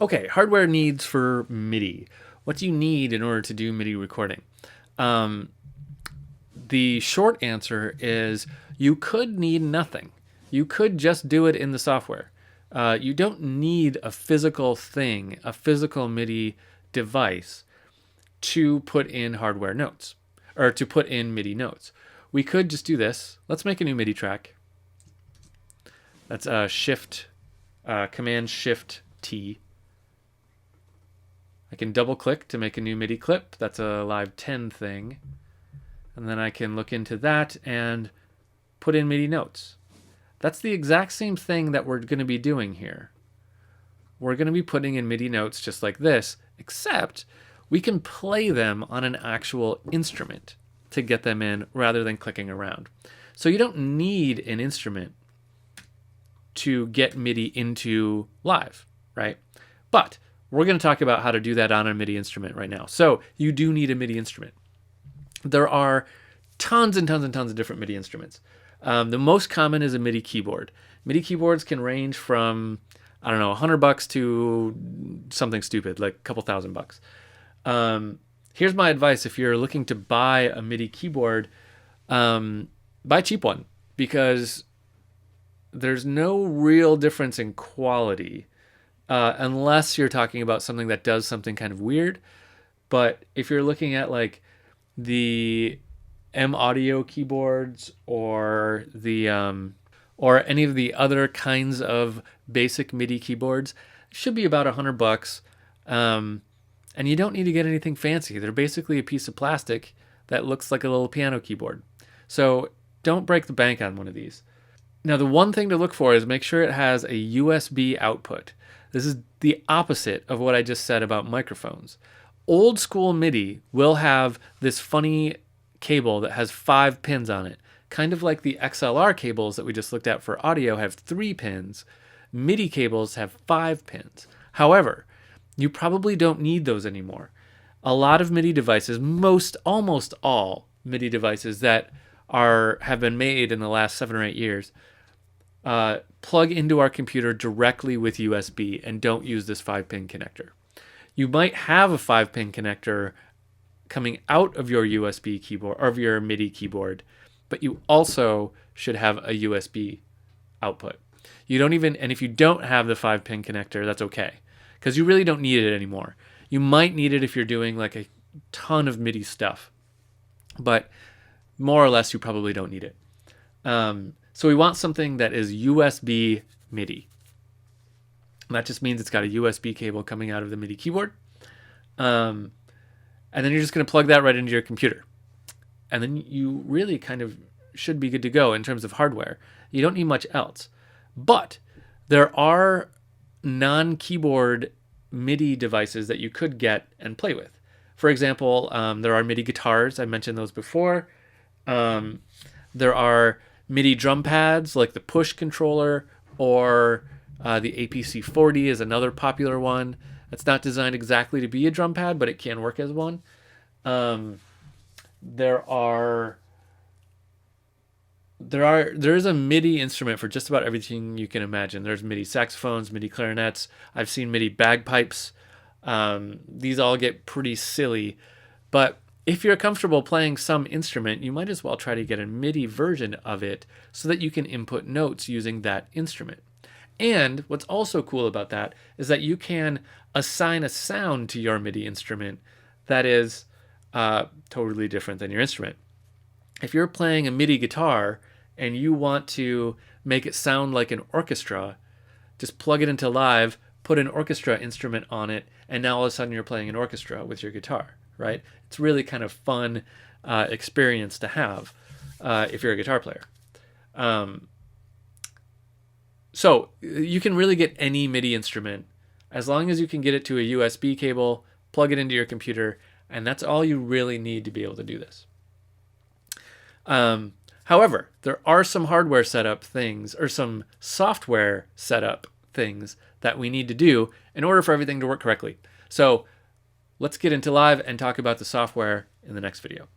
Okay, hardware needs for MIDI. What do you need in order to do MIDI recording? Um, the short answer is you could need nothing. You could just do it in the software. You don't need a physical thing, a physical MIDI device to put in hardware notes or to put in MIDI notes. We could just do this. Let's make a new MIDI track. That's Command Shift T. I can double click to make a new MIDI clip. That's a Live 10 thing. And then I can look into that and put in MIDI notes. That's the exact same thing that we're going to be doing here. We're going to be putting in MIDI notes just like this, except we can play them on an actual instrument to get them in rather than clicking around. So you don't need an instrument to get MIDI into Live, right? But we're going to talk about how to do that on a MIDI instrument right now. So you do need a MIDI instrument. There are tons and tons and tons of different MIDI instruments. The most common is a MIDI keyboard. MIDI keyboards can range from, I don't know, $100 to something stupid, like a couple $1,000. Here's my advice. If you're looking to buy a MIDI keyboard, buy a cheap one, because there's no real difference in quality unless you're talking about something that does something kind of weird. But if you're looking at like the M Audio keyboards or the or any of the other kinds of basic MIDI keyboards, it should be about $100. And you don't need to get anything fancy. They're basically a piece of plastic that looks like a little piano keyboard. So don't break the bank on one of these. Now, the one thing to look for is make sure it has a USB output. This is the opposite of what I just said about microphones. Old school MIDI will have this funny cable that has 5 pins on it. Kind of like the XLR cables that we just looked at for audio have 3 pins. MIDI cables have 5 pins. However, you probably don't need those anymore. A lot of MIDI devices, almost all MIDI devices that have been made in the last 7 or 8 years, plug into our computer directly with USB and don't use this 5-pin connector. You might have a 5-pin connector coming out of your USB keyboard or of your MIDI keyboard, but you also should have a USB output. And if you don't have the 5-pin connector, that's okay, because you really don't need it anymore. You might need it if you're doing like a ton of MIDI stuff, but more or less you probably don't need it. So we want something that is USB MIDI. And that just means it's got a USB cable coming out of the MIDI keyboard. And then you're just going to plug that right into your computer. And then you really kind of should be good to go in terms of hardware. You don't need much else. But there are non-keyboard MIDI devices that you could get and play with. For example, there are MIDI guitars. I mentioned those before. There are MIDI drum pads like the push controller, or the APC-40 is another popular one. It's not designed exactly to be a drum pad, but it can work as one. There is a MIDI instrument for just about everything you can imagine. There's MIDI saxophones, MIDI clarinets. I've seen MIDI bagpipes. These all get pretty silly, but if you're comfortable playing some instrument, you might as well try to get a MIDI version of it so that you can input notes using that instrument. And what's also cool about that is that you can assign a sound to your MIDI instrument that is totally different than your instrument. If you're playing a MIDI guitar and you want to make it sound like an orchestra, just plug it into Live, put an orchestra instrument on it, and now all of a sudden you're playing an orchestra with your guitar, right? It's really kind of fun experience to have if you're a guitar player. So you can really get any MIDI instrument as long as you can get it to a USB cable, plug it into your computer, and that's all you really need to be able to do this. However, there are some hardware setup things or some software setup things that we need to do in order for everything to work correctly. So let's get into Live and talk about the software in the next video.